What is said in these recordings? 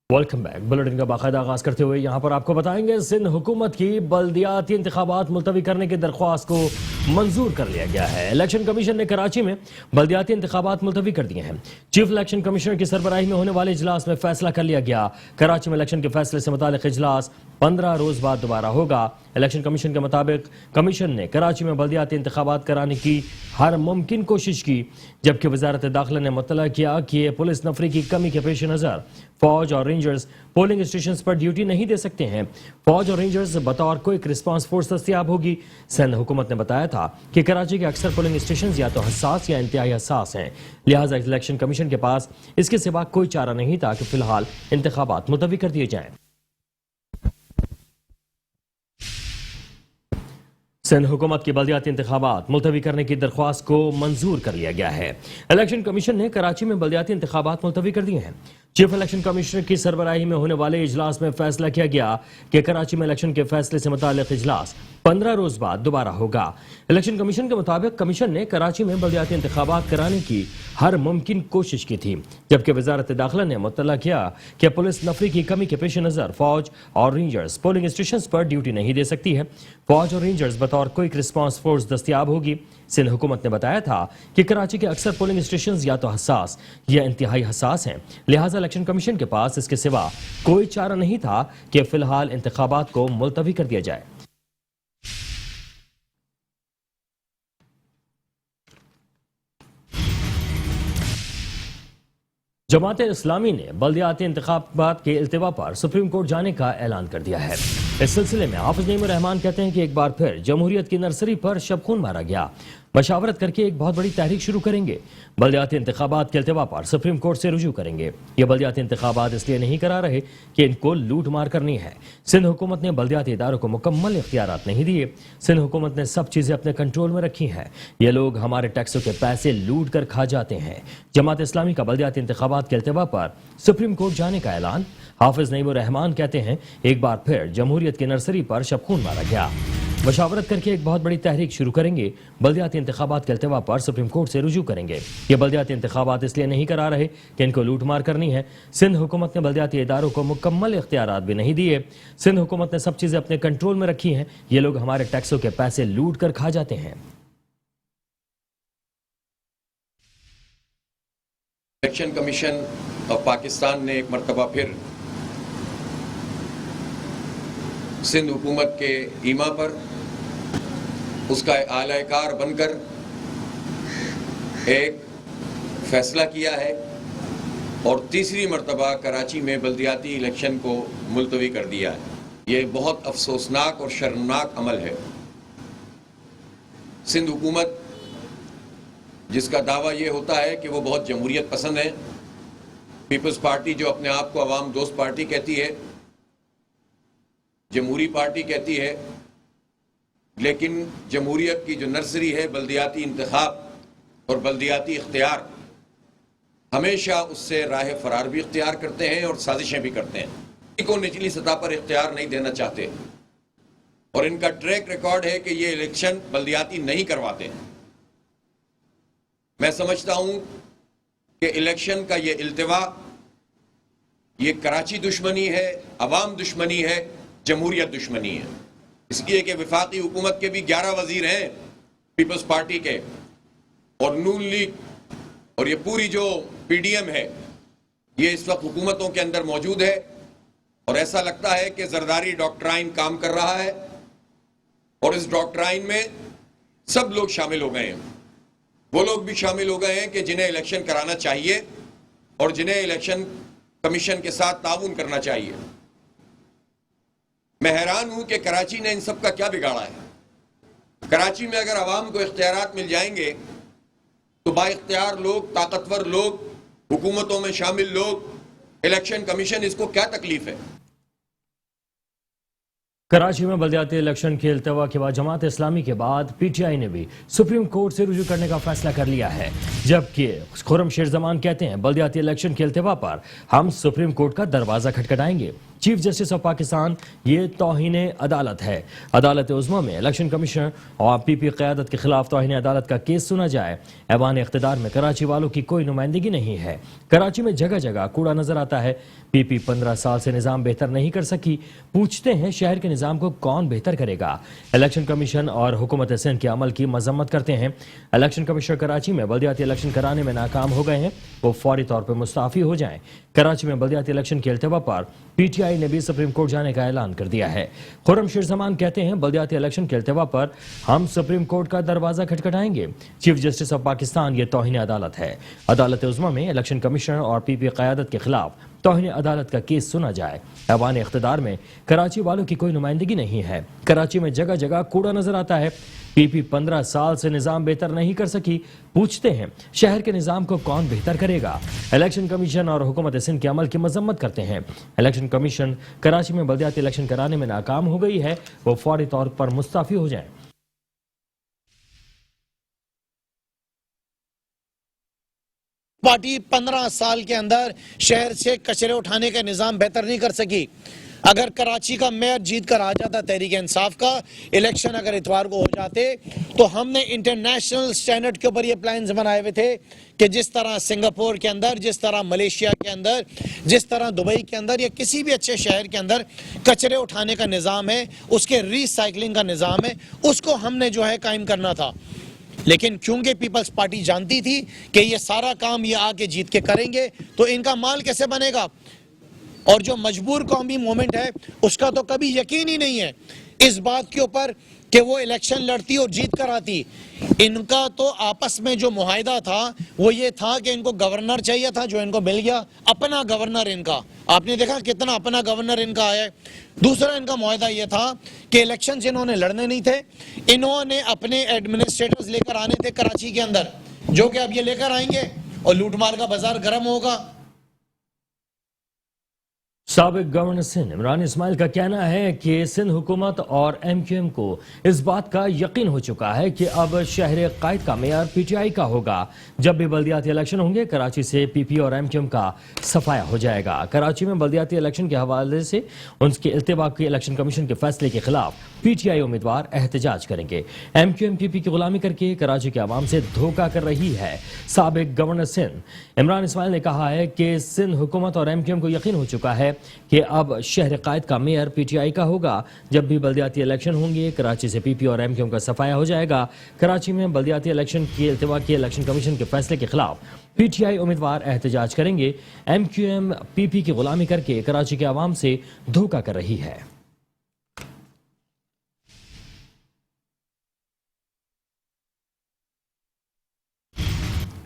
Welcome back. Bulletin का बाकायदा आगाज करते हुए यहाँ पर आपको बताएंगे सिंध हुकूमत की बल्दियाती इंतखाबात मुलतवी करने की दरख्वास्त को मंजूर कर लिया गया है। इलेक्शन कमीशन ने कराची में बल्दियाती इंतखाबात मुलतवी कर दिए हैं। चीफ इलेक्शन कमिश्नर की सरबराही में होने वाले इजलास में फैसला कर लिया गया। कराची में इलेक्शन के फैसले से मुतालिक इजलास 15 रोज बाद दोबारा होगा। इलेक्शन कमीशन के मुताबिक कमीशन ने कराची में बल्दियाती इंतखाबात कराने की हर मुमकिन कोशिश की, जबकि वजारत दाखिला ने मुतला किया कि ये पुलिस नफरी की कमी के पेश नज़र फौज और रेंजर्स पोलिंग स्टेशन पर ड्यूटी नहीं दे सकते हैं। फौज और रेंजर्स बतौर क्विक रिस्पांस फोर्स दस्तियाब होगी। सिंध हुकूमत ने बताया था कि कराची के अक्सर पोलिंग स्टेशन या तो हसास या इंतहाई हसास हैं, लिहाजा इलेक्शन कमीशन के पास इसके सिवा कोई चारा नहीं था कि फिलहाल इंतखाबात मुलतवी कर दिए जाएं। सिंध हुकूमत की बल्दियाती इंतखाबात मुलतवी करने की दरख्वास्त को मंजूर कर लिया गया है। इलेक्शन कमीशन ने कराची में बल्दियाती इंतखाबात मुलतवी कर दिए हैं। चीफ इलेक्शन कमिश्नर की सरबराही में होने वाले इजलास में फैसला किया गया कि कराची में इलेक्शन के फैसले से मुताल्लिक इजलास 15 रोज बाद दोबारा होगा। इलेक्शन कमीशन के मुताबिक कमीशन ने कराची में बल्दियाती इंतखाबात कराने की हर मुमकिन कोशिश की थी, जबकि वजारत दाखिला ने मुतला किया कि पुलिस नफरी की कमी के पेश नज़र फौज और रेंजर्स पोलिंग स्टेशन पर ड्यूटी नहीं दे सकती है। फौज और रेंजर्स बतौर क्विक रिस्पांस फोर्स दस्तियाब होगी। सिंध हुकूमत ने बताया था कि कराची के अक्सर पोलिंग स्टेशन या तो हसास या इंतहाई हसास हैं, लिहाजा इलेक्शन कमीशन के पास इसके सिवा कोई चारा नहीं था कि फिलहाल इंतखाबात को मुलतवी कर दिया जाए। जमात इस्लामी ने बल्दियाती इंतखाबात के इल्तिवा पर सुप्रीम कोर्ट जाने का ऐलान कर दिया है। इस सिलसिले में हाफिज नईमुर रहमान कहते हैं कि एक बार फिर जमहूरियत की नर्सरी पर शब खून मारा गया, मशावरत करके एक बहुत बड़ी तहरीक शुरू करेंगे। बल्दियाती इंतखाबात के इल्तिवा पर सुप्रीम कोर्ट से रुजू करेंगे। ये बल्दियाती इंतखाबात इसलिए नहीं करा रहे कि इनको लूट मार करनी है। सिंध हुकूमत ने बल्दियाती इदारों को मुकम्मल इख्तियारात नहीं दिए। सिंध हुकूमत ने सब चीजें अपने कंट्रोल में रखी हैं। ये लोग हमारे टैक्सों के पैसे लूट कर खा जाते हैं। जमात इस्लामी का बल्दियाती इंतखाबात के इल्तिवा पर सुप्रीम कोर्ट जाने का ऐलान। हाफिज नईमुर रहमान कहते हैं एक बार फिर जमहूरियत की नर्सरी पर शब खून मारा गया, मशावरत करके एक बहुत बड़ी तहरीक शुरू करेंगे। बल्दियाती इंतखाबात के इल्तिवा पर सुप्रीम कोर्ट से रुजू करेंगे। ये बल्दियाती इंतखाबात इसलिए नहीं करा रहे कि इनको लूट मार करनी है। सिंध हुकूमत ने बल्दियाती इदारों को मुकम्मल इख्तियारात भी नहीं दिए। सिंध हुकूमत ने सब चीजें अपने कंट्रोल में रखी हैं। ये लोग हमारे टैक्सों के पैसे लूट कर खा जाते हैं। इलेक्शन कमीशन ऑफ पाकिस्तान ने एक मरतबा फिर सिंध हुकूमत के ईमा पर उसका आलाकार बनकर एक फैसला किया है और तीसरी मरतबा कराची में बल्दियाती इलेक्शन को मुलतवी कर दिया है। ये बहुत अफसोसनाक और शर्मनाक अमल है। सिंध हुकूमत जिसका दावा ये होता है कि वो बहुत जमहूरियत पसंद है, पीपल्स पार्टी जो अपने आप को अवाम दोस्त पार्टी कहती है, जमहूरी पार्टी कहती है, लेकिन जमहूरियत की जो नर्सरी है बल्दियाती इंतखाब और बल्दियाती इख्तियार, हमेशा उससे राह फरार भी इख्तियार करते हैं और साजिशें भी करते हैं। इनको निचली सतह पर इख्तियार नहीं देना चाहते और इनका ट्रैक रिकॉर्ड है कि ये इलेक्शन बल्दियाती नहीं करवाते हैं। मैं समझता हूं कि इलेक्शन का ये इल्तिवा, ये कराची दुश्मनी है, अवाम दुश्मनी है, जमहूरियत दुश्मनी है। इसलिए कि वफाकी हुकूमत के भी 11 वजीर हैं पीपल्स पार्टी के और नून लीग और ये पूरी जो पीडीएम है ये इस वक्त हुकूमतों के अंदर मौजूद है और ऐसा लगता है कि जरदारी डॉक्ट्राइन काम कर रहा है और इस डॉक्ट्राइन में सब लोग शामिल हो गए हैं। वो लोग भी शामिल हो गए हैं कि जिन्हें इलेक्शन कराना चाहिए और जिन्हें इलेक्शन कमीशन के साथ ताउन करना चाहिए। मैं हैरान हूं कि कराची ने इन सब का क्या बिगाड़ा है। कराची में अगर अवाम को इख्तियारात मिल जाएंगे तो बाइख्तियार लोग, ताकतवर लोग, हुकूमतों में शामिल लोग, इलेक्शन कमीशन, इसको क्या तकलीफ है। कराची में बल्दियाती इलेक्शन के इल्तिवा के बाद जमात इस्लामी के बाद पीटीआई ने भी सुप्रीम कोर्ट से रुजू करने का फैसला कर लिया है, जबकि खुर्रम शेर जमान कहते हैं बल्दियाती इलेक्शन के इल्तिवा पर हम सुप्रीम कोर्ट का दरवाजा खटखटाएंगे। چیف جسٹس آف پاکستان یہ توہین عدالت ہے. عدالت عظمیٰ میں الیکشن کمیشن اور پی پی قیادت کے خلاف توہین عدالت کا کیس سنا جائے. ایوان اقتدار میں کراچی والوں کی کوئی نمائندگی نہیں ہے. کراچی میں جگہ جگہ کوڑا نظر آتا ہے. پی پی 15 سال سے نظام بہتر نہیں کر سکی. پوچھتے ہیں شہر کے نظام کو کون بہتر کرے گا. الیکشن کمیشن اور حکومت سندھ کے عمل کی مذمت کرتے ہیں. الیکشن کمشنر کراچی میں بلدیاتی الیکشن کرانے میں ناکام ہو گئے ہیں. وہ فوری طور پر مستعفی ہو جائیں. کراچی میں بلدیاتی الیکشن کے التوا پر پی ٹی آئی نے بھی سپریم کورٹ جانے کا اعلان کر دیا ہے. خرم شیر زمان کہتے ہیں بلدیاتی الیکشن کے التوا پر ہم سپریم کورٹ کا دروازہ کھٹکھٹائیں گے. چیف جسٹس آف پاکستان یہ توہین عدالت ہے. عدالت عظمیٰ میں الیکشن کمیشنر اور پی پی قیادت کے خلاف توہین عدالت کا کیس سنا جائے. ایوان اقتدار میں کراچی والوں کی کوئی نمائندگی نہیں ہے. کراچی میں جگہ جگہ کوڑا نظر آتا ہے. پی پی 15 سال سے نظام بہتر نہیں کر سکی. پوچھتے ہیں شہر کے نظام کو کون بہتر کرے گا. الیکشن کمیشن اور حکومت سندھ کے عمل کی مذمت کرتے ہیں. الیکشن کمیشن کراچی میں بلدیاتی الیکشن کرانے میں ناکام ہو گئی ہے. وہ فوری طور پر مستعفی ہو جائیں. پارٹی 15 سال کے اندر شہر سے کچرے اٹھانے کا نظام بہتر نہیں کر سکی. اگر کراچی کا میئر جیت کر آ جاتا تحریک انصاف کا، الیکشن اگر اتوار کو ہو جاتے، تو ہم نے انٹرنیشنل سٹینڈرڈ کے اوپر یہ پلانز بنائے ہوئے تھے کہ جس طرح سنگاپور کے اندر، جس طرح ملیشیا کے اندر، جس طرح دبئی کے اندر یا کسی بھی اچھے شہر کے اندر کچرے اٹھانے کا نظام ہے، اس کے ری سائیکلنگ کا نظام ہے، اس کو ہم نے جو ہے قائم کرنا تھا. لیکن کیونکہ پیپلز پارٹی جانتی تھی کہ یہ سارا کام یہ آ کے جیت کے کریں گے تو ان کا مال کیسے بنے گا. اور جو مجبور قومی مومنٹ ہے اس کا تو کبھی یقین ہی نہیں ہے اس بات کے اوپر کہ وہ الیکشن لڑتی اور جیت کر آتی. ان کا تو آپس میں جو معاہدہ تھا وہ یہ تھا کہ ان کو گورنر چاہیے تھا، جو ان کو مل گیا. اپنا گورنر ان کا، آپ نے دیکھا کتنا اپنا گورنر ان کا ہے. دوسرا ان کا معاہدہ یہ تھا کہ الیکشنز انہوں نے لڑنے نہیں تھے، انہوں نے اپنے ایڈمنسٹریٹرز لے کر آنے تھے کراچی کے اندر، جو کہ اب یہ لے کر آئیں گے اور لوٹ مار کا بازار گرم ہوگا. سابق گورنر سندھ عمران اسماعیل کا کہنا ہے کہ سندھ حکومت اور ایم کیو ایم کو اس بات کا یقین ہو چکا ہے کہ اب شہر قائد کا معیار پی ٹی آئی کا ہوگا. جب بھی بلدیاتی الیکشن ہوں گے کراچی سے پی پی اور ایم کیو ایم کا صفایا ہو جائے گا. کراچی میں بلدیاتی الیکشن کے حوالے سے ان کے التوا کے الیکشن کمیشن کے فیصلے کے خلاف پی ٹی آئی امیدوار احتجاج کریں گے. ایم کیو ایم پی پی کی غلامی کر کے کراچی کے عوام سے دھوکہ کر رہی ہے. سابق گورنر سندھ عمران اسماعیل نے کہا ہے کہ سندھ حکومت اور ایم کیو ایم کو یقین ہو چکا ہے کہ اب شہر قائد کا میئر پی ٹی آئی کا ہوگا. جب بھی بلدیاتی الیکشن ہوں گے کراچی سے پی پی اور ایم کیو ایم کا صفایا ہو جائے گا. کراچی میں بلدیاتی الیکشن کی التوا کے الیکشن کمیشن کے فیصلے کے خلاف پی ٹی آئی امیدوار احتجاج کریں گے. ایم کیو ایم پی پی کی غلامی کر کے کراچی کے عوام سے دھوکہ کر رہی ہے.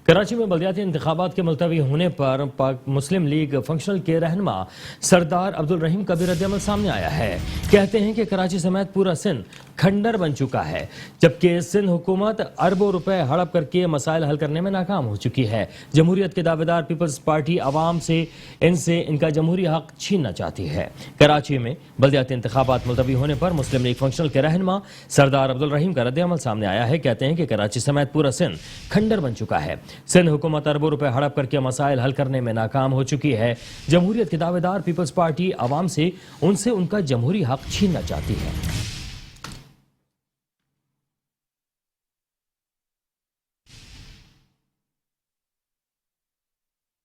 کراچی میں بلدیاتی انتخابات کے ملتوی ہونے پر مسلم لیگ فنکشنل کے رہنما سردار عبدالرحیم کا بھی رد عمل سامنے آیا ہے. کہتے ہیں کہ کراچی سمیت پورا سندھ کھنڈر بن چکا ہے، جبکہ سندھ حکومت اربوں روپے ہڑپ کر کے مسائل حل کرنے میں ناکام ہو چکی ہے. جمہوریت کے دعوے دار پیپلز پارٹی عوام سے ان کا جمہوری حق چھیننا چاہتی ہے. کراچی میں بلدیاتی انتخابات ملتوی ہونے پر مسلم لیگ فنکشنل کے رہنما سردار عبدالرحیم کا رد عمل سامنے آیا ہے. کہتے ہیں کہ کراچی سمیت پورا سندھ کھنڈر بن چکا ہے. سندھ حکومت اربوں روپے ہڑپ کر کے مسائل حل کرنے میں ناکام ہو چکی ہے. جمہوریت کے دعوے دار پیپلز پارٹی عوام سے ان کا جمہوری حق چھیننا چاہتی ہے.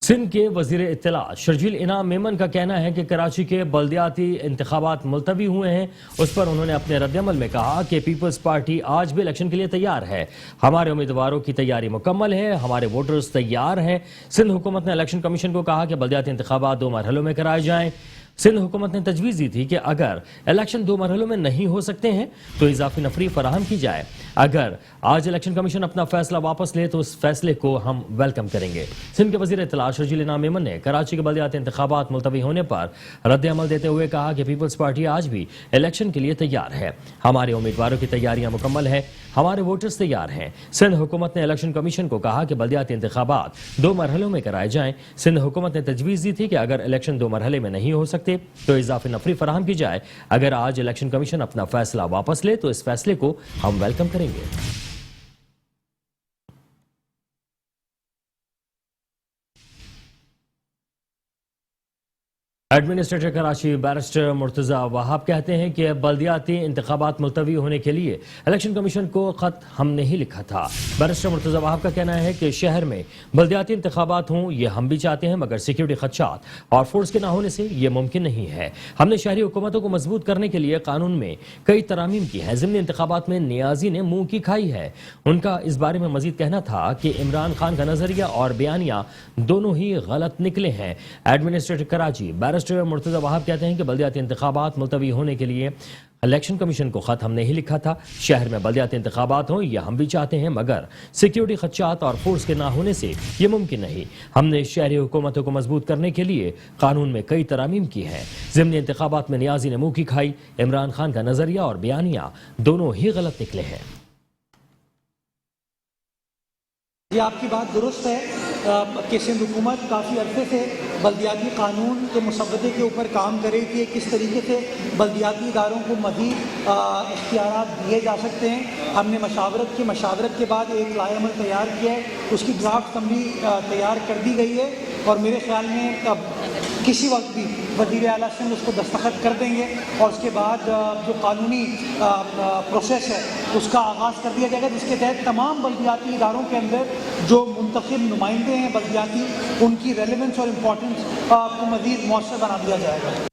سندھ کے وزیر اطلاع شرجیل انعام میمن کا کہنا ہے کہ کراچی کے بلدیاتی انتخابات ملتوی ہوئے ہیں. اس پر انہوں نے اپنے رد عمل میں کہا کہ پیپلز پارٹی آج بھی الیکشن کے لیے تیار ہے. ہمارے امیدواروں کی تیاری مکمل ہے، ہمارے ووٹرز تیار ہیں. سندھ حکومت نے الیکشن کمیشن کو کہا کہ بلدیاتی انتخابات 2 مرحلوں میں کرائے جائیں. سندھ حکومت نے تجویز دی تھی کہ اگر الیکشن 2 مرحلوں میں نہیں ہو سکتے ہیں تو اضافی نفری فراہم کی جائے. اگر آج الیکشن کمیشن اپنا فیصلہ واپس لے تو اس فیصلے کو ہم ویلکم کریں گے. سندھ کے وزیر اطلاع شرجیل انعام میمن نے کراچی کے بلدیاتی انتخابات ملتوی ہونے پر رد عمل دیتے ہوئے کہا کہ پیپلز پارٹی آج بھی الیکشن کے لیے تیار ہے. ہمارے امیدواروں کی تیاریاں مکمل ہیں، ہمارے ووٹرز تیار ہیں. سندھ حکومت نے الیکشن کمیشن کو کہا کہ بلدیاتی انتخابات 2 مرحلوں میں کرائے جائیں. سندھ حکومت نے تجویز دی تھی کہ اگر الیکشن 2 مرحلے میں نہیں ہو سکتے تو اضافی نفری فراہم کی جائے. اگر آج الیکشن کمیشن اپنا فیصلہ واپس لے تو اس فیصلے کو ہم ویلکم کریں گے. ایڈمنسٹریٹر کراچی بیرسٹر مرتضی وہاب کہتے ہیں کہ بلدیاتی انتخابات ملتوی ہونے کے لیے الیکشن کمیشن کو خط ہم نے ہی لکھا تھا۔ بیرسٹر مرتضی وہاب کا کہنا ہے کہ شہر میں بلدیاتی انتخابات ہوں یہ ہم بھی چاہتے ہیں، مگر سیکیورٹی خدشات اور فورس کے نہ ہونے سے یہ ممکن نہیں ہے۔ ہم نے شہری حکومتوں کو مضبوط کرنے کے لیے قانون میں کئی ترامیم کی ہیں۔ ضمنی انتخابات میں نیازی نے منہ کی کھائی ہے۔ ان کا اس بارے میں مزید کہنا تھا کہ عمران خان کا نظریہ اور بیانیہ دونوں ہی غلط نکلے ہیں۔ ایڈمنسٹریٹر کراچی بیرسٹر مرتضی وہاب کہتے ہیں کہ بلدیاتی انتخابات ملتوی ہونے کے لیے الیکشن کمیشن کو خط ہم نے ہی لکھا تھا۔ شہر میں بلدیاتی انتخابات ہوں یہ ہم بھی چاہتے ہیں، مگر سیکیورٹی خدشات اور فورس کے نہ ہونے سے یہ ممکن نہیں۔ ہم نے شہری حکومتوں کو مضبوط کرنے کے لیے قانون میں کئی ترامیم کی ہیں۔ ضمنی انتخابات میں نیازی نے منہ کی کھائی۔ عمران خان کا نظریہ اور بیانیہ دونوں ہی غلط نکلے ہیں۔ یہ آپ کی بات درست ہے کہ سندھ حکومت کافی عرصے سے بلدیاتی قانون کے مسودے کے اوپر کام کر رہی تھی، کس طریقے سے بلدیاتی اداروں کو مزید اختیارات دیے جا سکتے ہیں۔ ہم نے مشاورت کے بعد ایک لائحہ عمل تیار کیا ہے، اس کی ڈرافٹ اسمبلی تیار کر دی گئی ہے، اور میرے خیال میں کسی وقت بھی وزیر اعلیٰ سے اس کو دستخط کر دیں گے، اور اس کے بعد جو قانونی پروسیس ہے اس کا آغاز کر دیا جائے گا، جس کے تحت تمام بلدیاتی اداروں کے اندر جو منتخب نمائندے ہیں بلدیاتی، ان کی ریلیونس اور امپورٹنس کو مزید مؤثر بنا دیا جائے گا۔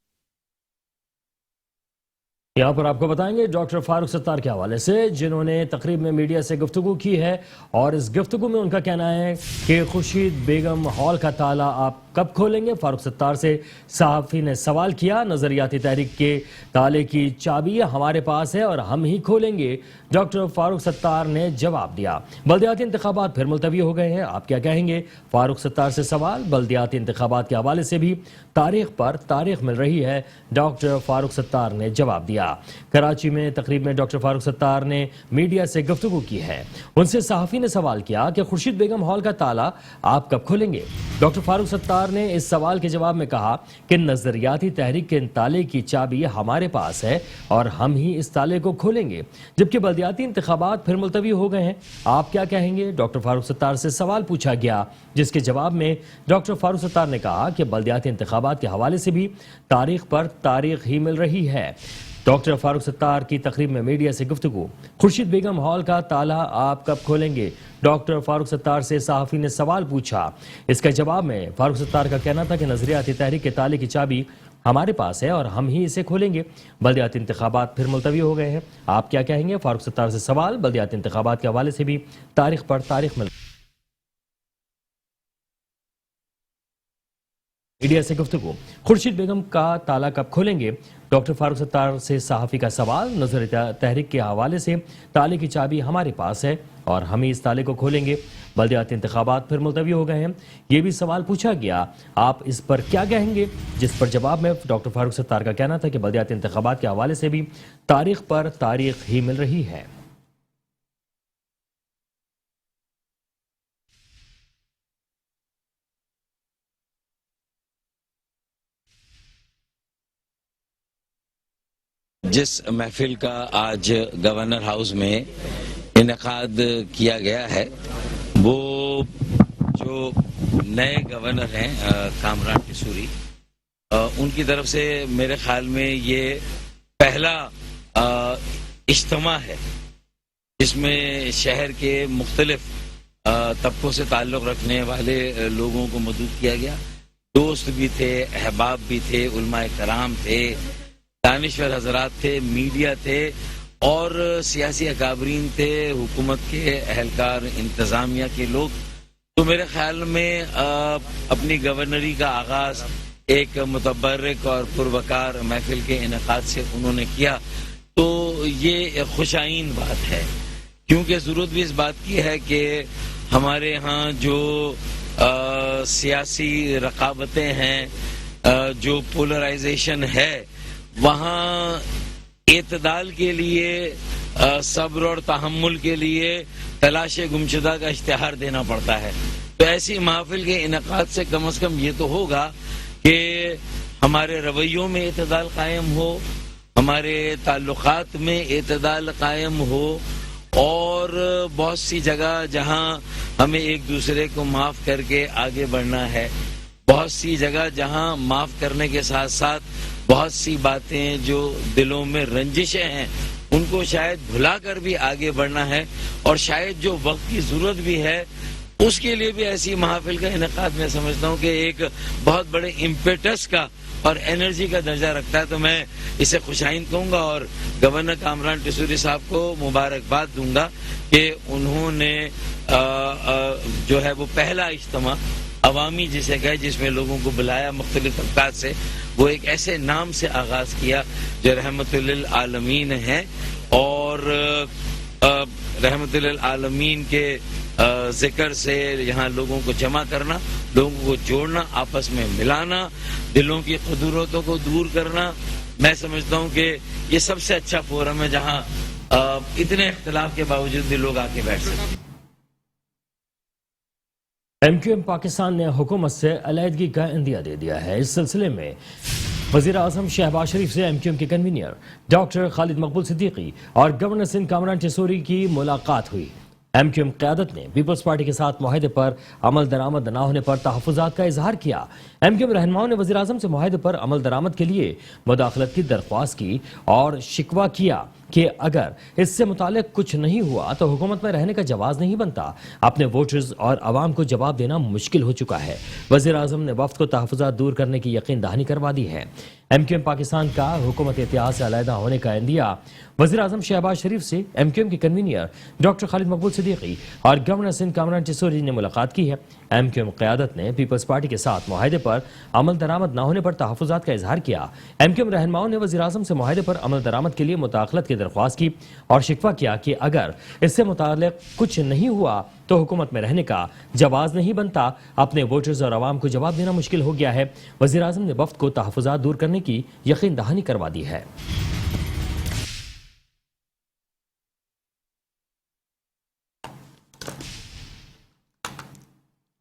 یہاں پر آپ کو بتائیں گے ڈاکٹر فاروق ستار کے حوالے سے، جنہوں نے تقریب میں میڈیا سے گفتگو کی ہے، اور اس گفتگو میں ان کا کہنا ہے کہ خورشید بیگم ہال کا تالا آپ کب کھولیں گے؟ فاروق ستار سے صحافی نے سوال کیا۔ نظریاتی تحریک کے تالے کی چابی ہمارے پاس ہے اور ہم ہی کھولیں گے، ڈاکٹر فاروق ستار نے جواب دیا۔ بلدیاتی انتخابات پھر ملتوی ہو گئے ہیں، آپ کیا کہیں گے؟ فاروق ستار سے سوال۔ بلدیاتی انتخابات کے حوالے سے بھی تاریخ پر تاریخ مل رہی ہے، ڈاکٹر فاروق ستار نے جواب دیا۔ کراچی میں تقریب میں ڈاکٹر فاروق ستار نے میڈیا سے گفتگو کی ہے۔ ان سے صحافی نے سوال کیا کہ خورشید بیگم ہال کا تالا آپ کب کھولیں گے؟ ڈاکٹر فاروق ستار نے اس سوال کے جواب میں کہا کہ نظریاتی تحریک کے تالے کی چابی ہمارے پاس ہے اور ہم ہی اس تالے کو کھولیں گے، جبکہ بلدیاتی انتخابات پھر ملتوی ہو گئے ہیں، آپ کیا کہیں گے؟ ڈاکٹر فاروق ستار سے سوال پوچھا گیا، جس کے جواب میں ڈاکٹر فاروق ستار نے کہا کہ بلدیاتی انتخابات کے حوالے سے بھی تاریخ پر تاریخ ہی مل رہی ہے۔ ڈاکٹر فاروق ستار کی تقریب میں میڈیا سے گفتگو۔ خورشید بیگم ہال کا تالا آپ کب کھولیں گے؟ ڈاکٹر فاروق ستار سے صحافی نے سوال پوچھا۔ اس کے جواب میں فاروق ستار کا کہنا تھا کہ نظریاتی تحریک کے تالے کی چابی ہمارے پاس ہے اور ہم ہی اسے کھولیں گے۔ بلدیاتی انتخابات پھر ملتوی ہو گئے ہیں، آپ کیا کہیں گے؟ فاروق ستار سے سوال۔ بلدیاتی انتخابات کے حوالے سے بھی تاریخ پر تاریخ مل میڈیا سے گفتگو۔ خورشید بیگم کا تالا کب کھولیں گے؟ ڈاکٹر فاروق ستار سے صحافی کا سوال۔ نظریاتی تحریک کے حوالے سے تالے کی چابی ہمارے پاس ہے اور ہم ہی اس تالے کو کھولیں گے۔ بلدیاتی انتخابات پھر ملتوی ہو گئے ہیں، یہ بھی سوال پوچھا گیا، آپ اس پر کیا کہیں گے؟ جس پر جواب میں ڈاکٹر فاروق ستار کا کہنا تھا کہ بلدیاتی انتخابات کے حوالے سے بھی تاریخ پر تاریخ ہی مل رہی ہے۔ جس محفل کا آج گورنر ہاؤس میں انعقاد کیا گیا ہے، وہ جو نئے گورنر ہیں کامران ٹیسوری، ان کی طرف سے میرے خیال میں یہ پہلا اجتماع ہے جس میں شہر کے مختلف طبقوں سے تعلق رکھنے والے لوگوں کو مدعو کیا گیا۔ دوست بھی تھے، احباب بھی تھے، علماء کرام تھے، دانشور حضرات تھے، میڈیا تھے اور سیاسی اکابرین تھے، حکومت کے اہلکار، انتظامیہ کے لوگ۔ تو میرے خیال میں اپنی گورنری کا آغاز ایک متبرک اور پروقار محفل کے انعقاد سے انہوں نے کیا، تو یہ خوش آئین بات ہے، کیونکہ ضرورت بھی اس بات کی ہے کہ ہمارے ہاں جو سیاسی رقابتیں ہیں، جو پولرائزیشن ہے، وہاں اعتدال کے لیے، صبر اور تحمل کے لیے تلاش گمشدہ کا اشتہار دینا پڑتا ہے۔ تو ایسی محافل کے انعقاد سے کم از کم یہ تو ہوگا کہ ہمارے رویوں میں اعتدال قائم ہو، ہمارے تعلقات میں اعتدال قائم ہو، اور بہت سی جگہ جہاں ہمیں ایک دوسرے کو معاف کر کے آگے بڑھنا ہے، بہت سی جگہ جہاں معاف کرنے کے ساتھ ساتھ بہت سی باتیں جو دلوں میں رنجشیں ہیں ان کو شاید بھلا کر بھی آگے بڑھنا ہے، اور شاید جو وقت کی ضرورت بھی ہے اس کے لیے بھی ایسی محافل کا انعقاد میں سمجھتا ہوں کہ ایک بہت بڑے امپیٹس کا اور انرجی کا درجہ رکھتا ہے. تو میں اسے خوش آئند کہوں گا اور گورنر کامران ٹیسوری صاحب کو مبارکباد دوں گا کہ انہوں نے جو ہے وہ پہلا اجتماع عوامی جسے کہے جس میں لوگوں کو بلایا مختلف طبقات سے، وہ ایک ایسے نام سے آغاز کیا جو رحمت للعالمین ہے، اور رحمت للعالمین کے ذکر سے یہاں لوگوں کو جمع کرنا، لوگوں کو جوڑنا، آپس میں ملانا، دلوں کی قدورتوں کو دور کرنا، میں سمجھتا ہوں کہ یہ سب سے اچھا فورم ہے جہاں اتنے اختلاف کے باوجود بھی لوگ آ کے بیٹھ سکتے ہیں. ایم کیو ایم پاکستان نے حکومت سے علیحدگی کا عندیہ دے دیا ہے. اس سلسلے میں وزیر اعظم شہباز شریف سے ایم کیو ایم کے کنوینر ڈاکٹر خالد مقبول صدیقی اور گورنر سندھ کامران ٹیسوری کی ملاقات ہوئی. ایم کیو ایم قیادت نے پیپلز پارٹی کے ساتھ معاہدے پر عمل درآمد نہ ہونے پر تحفظات کا اظہار کیا. ایم کیو ایم رہنماؤں نے وزیر اعظم سے معاہدے پر عمل درآمد کے لیے مداخلت کی درخواست کی اور شکوہ کیا کہ اگر اس سے متعلق کچھ نہیں ہوا تو حکومت میں رہنے کا جواز نہیں بنتا. اپنے ووٹرز اور عوام کو جواب دینا مشکل ہو چکا ہے. وزیر اعظم نے وفد کو تحفظات دور کرنے کی یقین دہانی کروا دی ہے. ایم کیو ایم پاکستان کا حکومت اتحاد سے علیحدہ ہونے کا عندیہ وزیر اعظم شہباز شریف سے ایم کیو ایم کے کنوینر ڈاکٹر خالد مقبول صدیقی اور گورنر سندھ کامران ٹیسوری نے ملاقات کی ہے. ایم کیو ایم قیادت نے پیپلز پارٹی کے ساتھ معاہدے پر عمل درآمد نہ ہونے پر تحفظات کا اظہار کیا. ایم کیو ایم رہنماؤں نے وزیر اعظم سے معاہدے پر عمل درآمد کے لیے مداخلت کی درخواست کی اور شکوہ کیا کہ اگر اس سے متعلق کچھ نہیں ہوا تو حکومت میں رہنے کا جواز نہیں بنتا. اپنے ووٹرز اور عوام کو جواب دینا مشکل ہو گیا ہے. وزیر اعظم نے وفد کو تحفظات دور کرنے کی یقین دہانی کروا دی ہے.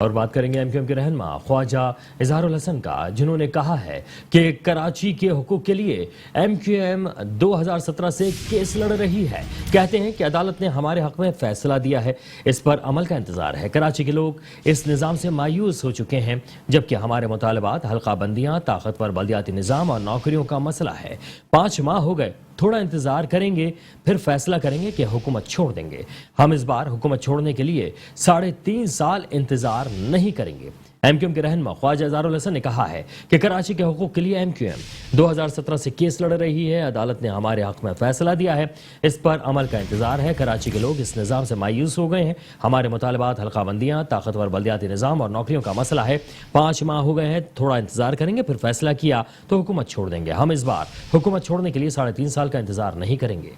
اور بات کریں گے ایم کیو ایم کے رہنما خواجہ اظہار الحسن کا، جنہوں نے کہا ہے کہ کراچی کے حقوق کے لیے ایم کیو ایم 2017 سے کیس لڑ رہی ہے. کہتے ہیں کہ عدالت نے ہمارے حق میں فیصلہ دیا ہے، اس پر عمل کا انتظار ہے. کراچی کے لوگ اس نظام سے مایوس ہو چکے ہیں، جبکہ ہمارے مطالبات حلقہ بندیاں، طاقتور بلدیاتی نظام اور نوکریوں کا مسئلہ ہے. 5 ماہ ہو گئے، تھوڑا انتظار کریں گے، پھر فیصلہ کریں گے کہ حکومت چھوڑ دیں گے. ہم اس بار حکومت چھوڑنے کے لیے 3.5 سال انتظار نہیں کریں گے. ایم کیو ایم کے رہنما خواجہ اظہار الحسن نے کہا ہے کہ کراچی کے حقوق کے لیے ایم کیو ایم 2017 سے کیس لڑ رہی ہے. عدالت نے ہمارے حق میں فیصلہ دیا ہے، اس پر عمل کا انتظار ہے. کراچی کے لوگ اس نظام سے مایوس ہو گئے ہیں. ہمارے مطالبات حلقہ بندیاں، طاقتور بلدیاتی نظام اور نوکریوں کا مسئلہ ہے. 5 ماہ ہو گئے ہیں، تھوڑا انتظار کریں گے، پھر فیصلہ کیا تو حکومت چھوڑ دیں گے. ہم اس بار حکومت چھوڑنے کے لیے 3.5 سال کا انتظار نہیں کریں گے.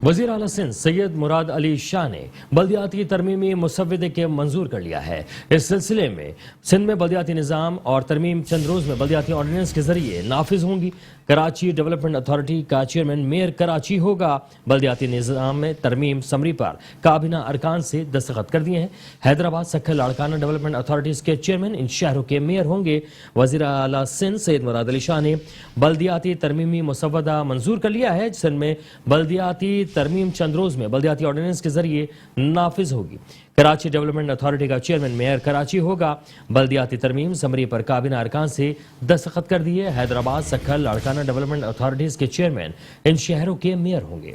وزیر اعلیٰ سندھ سید مراد علی شاہ نے بلدیاتی ترمیمی مسودے کے منظور کر لیا ہے. اس سلسلے میں سندھ میں بلدیاتی نظام اور ترمیم چند روز میں بلدیاتی آرڈیننس کے ذریعے نافذ ہوں گی. کراچی ڈیولپمنٹ اتھارٹی کا چیئرمین میئر کراچی ہوگا. بلدیاتی نظام میں ترمیم سمری پر کابینہ ارکان سے دستخط کر دیے ہیں. حیدرآباد سکھل لاڑکانہ ڈیولپمنٹ اتھارٹیز کے چیئرمین ان شہروں کے میئر ہوں گے. وزیر اعلیٰ سندھ سید مراد علی شاہ نے بلدیاتی ترمیمی مسودہ منظور کر لیا ہے. سندھ میں بلدیاتی ترمیم چند روز میں بلدیاتی آرڈیننس کے ذریعے نافذ ہوگی. کراچی ڈیولپمنٹ اتھارٹی کا چیئرمین میئر کراچی ہوگا. بلدیاتی ترمیم سمری پر کابینہ ارکان سے دستخط کر دیے. حیدرآباد سکھل لاڑکانہ ڈیولپمنٹ اتھارٹیز کے چیئرمین ان شہروں کے میئر ہوں گے.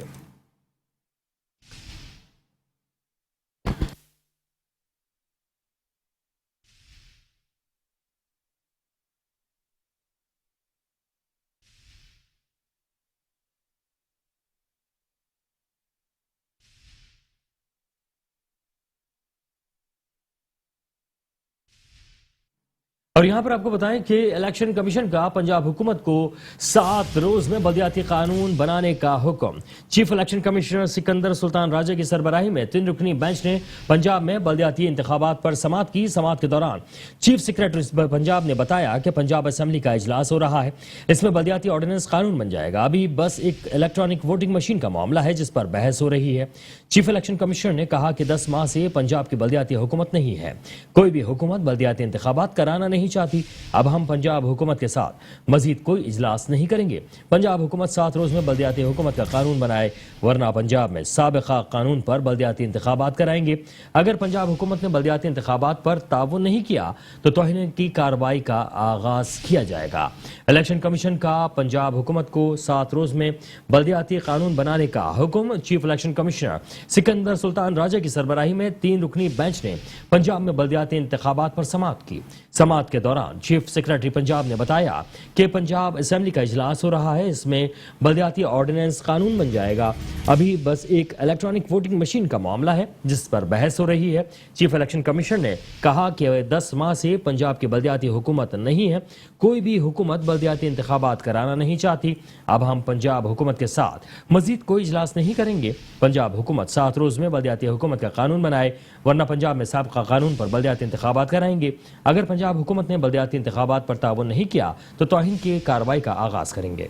اور یہاں پر آپ کو بتائیں کہ الیکشن کمیشن کا پنجاب حکومت کو 7 روز میں بلدیاتی قانون بنانے کا حکم. چیف الیکشن کمشنر سکندر سلطان راجہ کی سربراہی میں 3 رکنی بینچ نے پنجاب میں بلدیاتی انتخابات پر سماعت کی. سماعت کے دوران چیف سیکرٹری پنجاب نے بتایا کہ پنجاب اسمبلی کا اجلاس ہو رہا ہے. اس میں بلدیاتی آرڈیننس قانون بن جائے گا. ابھی بس ایک الیکٹرانک ووٹنگ مشین کا معاملہ ہے جس پر بحث ہو رہی ہے. چیف الیکشن کمشنر نے کہا کہ 10 ماہ سے پنجاب کی بلدیاتی حکومت نہیں ہے. کوئی بھی حکومت بلدیاتی انتخابات کرانا نہیں نہیں چاہتی. اب ہم پنجاب حکومت کے ساتھ مزید کوئی اجلاس نہیں کریں گے. پنجاب حکومت 7 روز میں بلدیاتی حکومت کا قانون بنائے ورنہ پنجاب میں سابقہ قانون پر بلدیاتی انتخابات کرائیں گے. اگر پنجاب حکومت نے بلدیاتی انتخابات پر تعاون نہیں کیا تو توہین کی کارروائی کا آغاز کیا جائے گا. الیکشن کمیشن کا پنجاب حکومت کو 7 روز میں بلدیاتی قانون بنانے کا حکم. چیف الیکشن کمشنر سکندر سلطان راجہ کی سربراہی میں 3 رکنی بینچ نے پنجاب میں بلدیاتی انتخابات پر سماعت کی. سماعت کے دوران چیف سیکرٹری پنجاب نے بتایا کہ پنجاب اسمبلی کا اجلاس ہو رہا ہے. اس میں بلدیاتی آرڈیننس قانون بن جائے گا. ابھی بس ایک الیکٹرانک ووٹنگ مشین کا معاملہ ہے جس پر بحث ہو رہی ہے. چیف الیکشن کمیشنر نے کہا کہ 10 ماہ سے پنجاب کی بلدیاتی حکومت نہیں ہے. کوئی بھی حکومت بلدیاتی انتخابات کرانا نہیں چاہتی. اب ہم پنجاب حکومت کے ساتھ مزید کوئی اجلاس نہیں کریں گے. پنجاب حکومت 7 روز میں بلدیاتی حکومت کا قانون بنائے ورنہ پنجاب میں سابقہ قانون پر بلدیاتی انتخابات کرائیں گے. اگر پنجاب حکومت نے بلدیاتی انتخابات پر تعاون نہیں کیا تو توہین کی کارروائی کا آغاز کریں گے.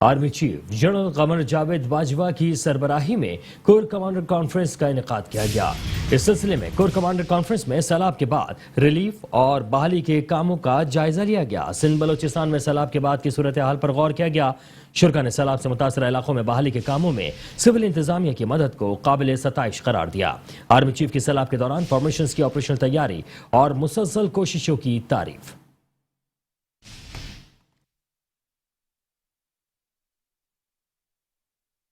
Army chief general Qamar Javed Bajwa کی سربراہی میں کور کمانڈر کانفرنس کا انعقاد کیا گیا. اس سلسلے میں کور کمانڈر کانفرنس میں سیلاب کے بعد ریلیف اور بحالی کے کاموں کا جائزہ لیا گیا. سندھ بلوچستان میں سیلاب کے بعد کی صورتحال پر غور کیا گیا. شرکا نے سیلاب سے متاثرہ علاقوں میں بحالی کے کاموں میں سول انتظامیہ کی مدد کو قابل ستائش قرار دیا. آرمی چیف کی سیلاب کے دوران فارمیشنز کی آپریشنل تیاری اور مسلسل کوششوں کی تعریف.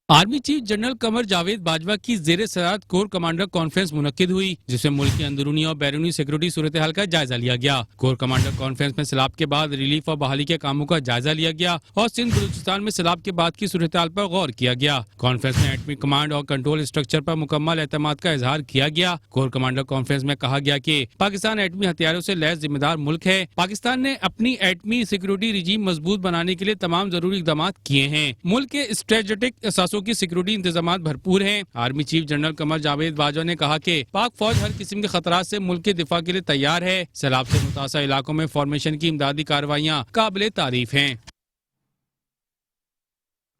Army chief general Qamar Javed Bajwa کی زیر صدارت کور کمانڈر کانفرنس منعقد ہوئی جس میں ملک کی اندرونی اور بیرونی سیکورٹی صورتحال کا جائزہ لیا گیا. کور کمانڈر کانفرنس میں سیلاب کے بعد ریلیف اور بحالی کے کاموں کا جائزہ لیا گیا اور سندھ بلوچستان میں سیلاب کے بعد کی صورتحال پر غور کیا گیا. کانفرنس میں ایٹمی کمانڈ اور کنٹرول اسٹرکچر پر مکمل اعتماد کا اظہار کیا گیا. کور کمانڈر کانفرنس میں کہا گیا کہ پاکستان ایٹمی ہتھیاروں سے لیس ذمہ دار ملک ہے. پاکستان نے اپنی ایٹمی سیکورٹی رجیم مضبوط بنانے کے لیے تمام ضروری اقدامات کیے ہیں. ملک کے اسٹریٹجک اثاثوں کی سیکورٹی انتظامات بھرپور ہیں. Army chief general Qamar Javed Bajwa نے کہا کہ پاک فوج ہر قسم کے خطرات سے ملک کے دفاع کے لیے تیار ہے. سیلاب سے متاثرہ علاقوں میں فارمیشن کی امدادی کارروائیاں قابل تعریف ہیں.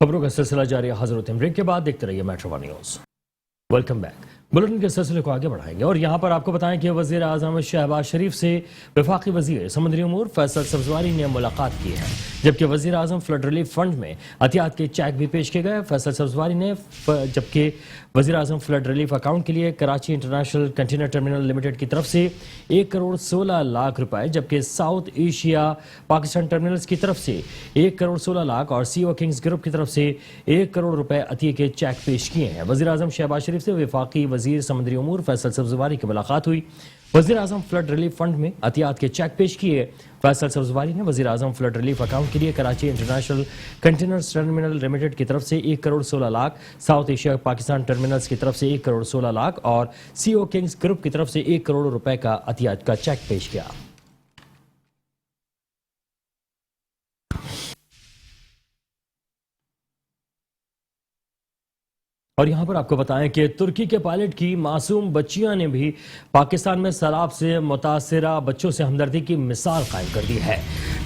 خبروں کا سلسلہ جاری ہے. حضرت بریک کے بعد دیکھتے رہیے metro one news. Welcome back. Bulletin کے سلسلے کو آگے بڑھائیں گے اور یہاں پر آپ کو بتائیں کہ وزیر اعظم شہباز شریف سے وفاقی وزیر سمندری امور فیصل سبزواری نے ملاقات کی ہے جبکہ وزیر اعظم فلڈ ریلیف فنڈ میں عطیات کے چیک بھی پیش کیے گئے. فیصل سبزواری نے جبکہ وزیر اعظم فلڈ ریلیف اکاؤنٹ کے لیے Karachi international container terminal limited کی طرف سے 1 کروڑ 16 لاکھ روپے جبکہ ساؤتھ ایشیا پاکستان ٹرمینلز کی طرف سے 1 کروڑ 16 لاکھ اور سی او کنگز گروپ کی طرف سے 1 کروڑ روپے عطیے کے چیک پیش کیے ہیں. وزیر اعظم شہباز شریف سے وفاقی وزیر سمندری امور فیصل سبزواری کی ملاقات ہوئی. وزیر اعظم فلڈ ریلیف فنڈ میں عطیات کے چیک پیش کیے. فیصل سبزواری نے وزیر اعظم فلڈ ریلیف اکاؤنٹ کے لیے Karachi international container terminal limited کی طرف سے 1 crore 16 lakh south Asia Pakistan terminals کی طرف سے 1 کروڑ 16 لاکھ اور سی او کنگز گروپ کی طرف سے 1 کروڑ روپے کا عطیات کا چیک پیش کیا. اور یہاں پر آپ کو بتائیں کہ ترکی کے پائلٹ کی معصوم بچیاں نے بھی پاکستان میں سیلاب سے متاثرہ بچوں سے ہمدردی کی مثال قائم کر دی ہے.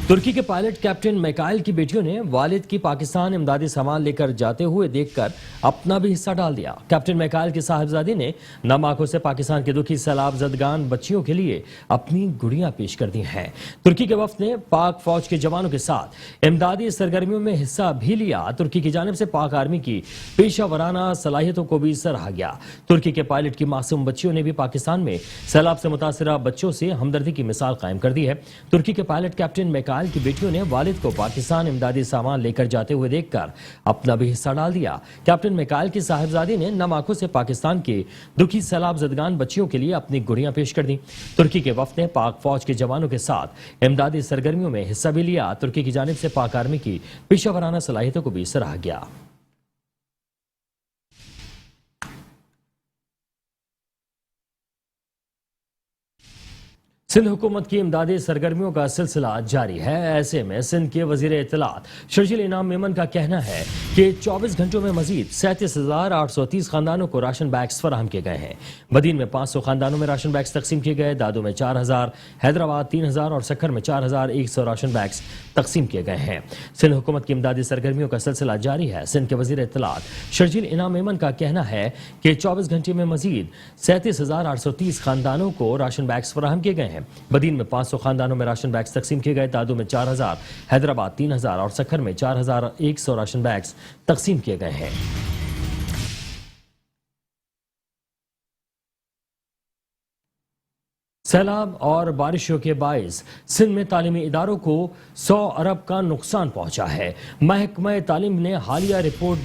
ترکی کے پائلٹ کیپٹن میکائل کی بیٹیوں نے والد کی پاکستان امدادی سامان لے کر جاتے ہوئے دیکھ کر اپنا بھی حصہ ڈال دیا. کیپٹن میکائل کی صاحبزادی نے نم آنکھوں سے پاکستان کے دکھی سیلاب زدگان بچیوں کے لیے اپنی گڑیاں پیش کر دی ہیں. ترکی کے وفد نے پاک فوج کے جوانوں کے ساتھ امدادی سرگرمیوں میں حصہ بھی لیا. ترکی کی جانب سے پاک آرمی کی پیشہ ورانہ صلاحیتوں کو بھی سراہا گیا. ترکی کے پائلٹ کی معصوم بچیوں نے بھی پاکستان میں سیلاب سے متاثرہ بچوں سے ہمدردی کی مثال قائم کر دی ہے. ترکی کے پائلٹ کیپٹن میکائل کی بیٹیوں نے والد کو پاکستان امدادی سامان لے کر جاتے ہوئے دیکھ کر اپنا بھی حصہ ڈال دیا. کیپٹن میکائل کی صاحبزادی نے نم آنکھوں سے پاکستان کے دکھی سیلاب زدگان بچیوں کے لیے اپنی گڑیاں پیش کر دی. ترکی کے وفد نے پاک فوج کے جوانوں کے ساتھ امدادی سرگرمیوں میں حصہ بھی لیا. ترکی کی جانب سے پاک آرمی کی پیشہ ورانہ صلاحیتوں کو بھی سراہا گیا. सिंध हुकूमत की इमदादी सरगर्मियों का सिलसिला जारी है। ऐसे में सिंध के वजीर इत्तलात शर्जील इनाम मेमन का कहना है कि 24 घंटों में मजीद 37,830 खानदानों को राशन बैग्स फराहम किए गए हैं। बदीन में 500 खानदानों में राशन बैग्स तकसीम किए गए। दादू में 4,000, हैदराबाद 3,000 और सक्खर में 4,100 राशन बैग्स तकसीम किए गए हैं। सिंध हुकूमत की इमदादी सरगर्मियों का सिलसिला जारी है। सिंध के वजीर इत्तलात शर्जील इनाम मेमन का कहना है कि 24 घंटे में मजीद 37,830 खानदानों को राशन बैग्स फराहम किए गए हैं। बदीन में 500 खानदानों में राशन बैग्स तकसीम किए गए। दादू में 4,000, हैदराबाद 3,000 और सक्खर में 4,100 राशन बैग्स तकसीम किए गए हैं। सैलाब और बारिशों के बाइस सिंध में तालीमी इदारों को 100 अरब का नुकसान पहुंचा है। महकमा तालीम ने हालिया रिपोर्ट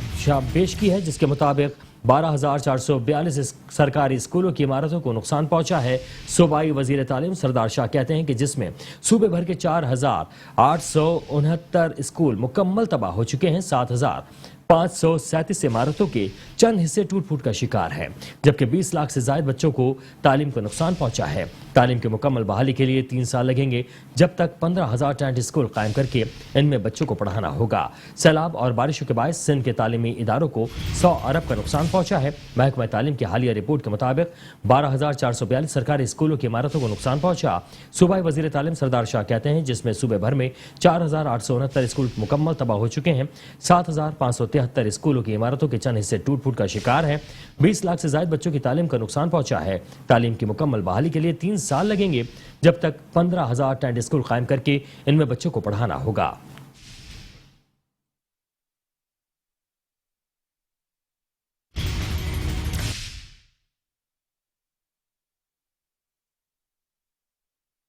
पेश की है, जिसके मुताबिक 12,442 सरकारी स्कूलों की इमारतों को नुकसान पहुंचा है। सूबाई वजीर तालीम सरदार शाह कहते हैं कि जिसमें सूबे भर के 4,869 स्कूल मुकम्मल तबाह हो चुके हैं। 7,537 इमारतों के चंद हिस्से टूट फूट का शिकार हैं, जबकि 20 लाख से ज्यादा बच्चों को तालीम को नुकसान पहुंचा है। तालीम की मुकम्मल बहाली के लिए 3 साल लगेंगे, जब तक 15,000 टेंट स्कूल कायम करके इनमें बच्चों को पढ़ाना होगा। सैलाब और बारिशों के बायस सिंध के तालीमी इदारों को 100 अरब का नुकसान पहुंचा है। महकमा तालीम की हालिया रिपोर्ट के मुताबिक 12,442 सरकारी स्कूलों की इमारतों को नुकसान पहुंचा। सूबाई वजीर तालीम सरदार शाह कहते हैं जिसमें सूबे भर में 4,869 स्कूल मुकम्मल तबाह हो चुके हैं। 7,573 स्कूलों की इमारतों के चंद हिस्से टूट फूट का शिकार हैं। 20 लाख से ज्यादा बच्चों की तालीम का नुकसान पहुंचा है। तालीम की मुकम्मल बहाली के लिए 3 साल लगेंगे, जब तक 15,000 टेंट स्कूल कायम करके इनमें बच्चों को पढ़ाना होगा।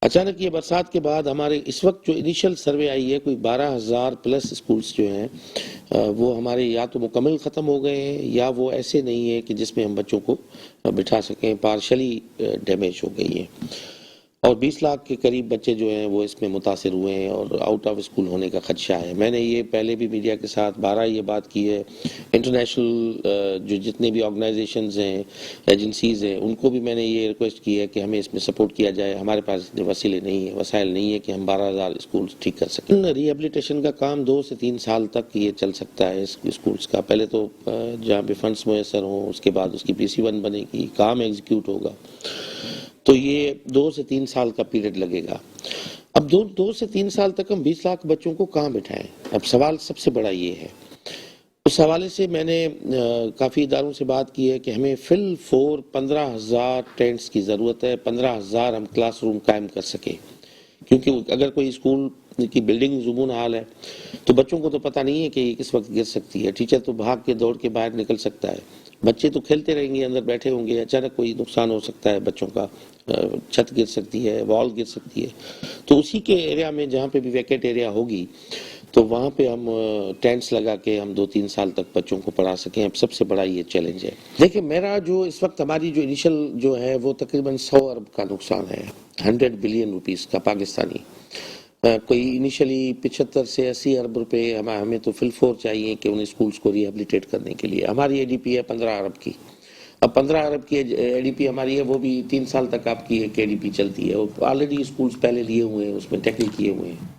अचानक ये बरसात के बाद हमारे इस वक्त जो इनिशियल सर्वे आई है, कोई 12,000 प्लस स्कूल्स जो हैं वो हमारे या तो मुकम्मल ख़त्म हो गए हैं या वो ऐसे नहीं है कि जिसमें हम बच्चों को बिठा सकें, पार्शली डैमेज हो गई हैं। और 20 लाख के करीब बच्चे जो हैं वो इसमें मुतासिर हुए हैं और आउट ऑफ स्कूल होने का खदशा है। मैंने ये पहले भी मीडिया के साथ 12 ये बात की है। इंटरनेशनल जो जितने भी ऑर्गेनाइजेशंस हैं, एजेंसीज़ हैं, उनको भी मैंने ये रिक्वेस्ट की है कि हमें इसमें सपोर्ट किया जाए। हमारे पास इतने वसीले नहीं है, वसाइल नहीं है कि हम 12,000 स्कूल ठीक कर सकें। रिहेबिलिटेशन का काम 2 से 3 साल तक ये चल सकता है स्कूल्स का। पहले तो जहाँ पे फंड्स मुयसर हों, उसके बाद उसकी PC1 बनेगी, काम एग्जीक्यूट होगा, तो ये 2 से 3 साल का पीरियड लगेगा। अब 2 से 3 साल तक हम 20 लाख बच्चों को कहाँ बिठाएं? अब सवाल सबसे बड़ा ये है। उस हवाले से मैंने काफ़ी इदारों से बात की है कि हमें फिल 15,000 टेंट्स की ज़रूरत है। 15,000 हम क्लासरूम कायम कर सकें, क्योंकि अगर कोई स्कूल की बिल्डिंग जुबून हाल है तो बच्चों को तो पता नहीं है कि ये किस वक्त गिर सकती है। टीचर तो भाग के दौड़ के बाहर निकल सकता है, बच्चे तो खेलते रहेंगे, अंदर बैठे होंगे, अचानक कोई नुकसान हो सकता है बच्चों का, छत गिर सकती है, वॉल गिर सकती है। तो उसी के एरिया में जहाँ पे भी वैकेंट एरिया होगी तो वहाँ पे हम टेंट्स लगा के हम 2-3 साल तक बच्चों को पढ़ा सकें। अब सबसे बड़ा ये चैलेंज है। देखिए, मेरा जो इस वक्त हमारी जो इनिशियल जो है वो तकरीबन 100 अरब का नुकसान है, 100 बिलियन रुपीस का पाकिस्तानी। कोई इनिशियली 75 से 80 अरब रुपए हमें तो फिल4 चाहिए कि उन स्कूल्स को रिहेबिलिटेट करने के लिए। हमारी ADP है 15 अरब की। अब 15 अरब की ADP हमारी है, वो भी 3 साल तक आपकी एक ADP चलती है। ऑलरेडी स्कूल्स पहले लिए हुए हैं, उसमें टैकल किए हुए हैं।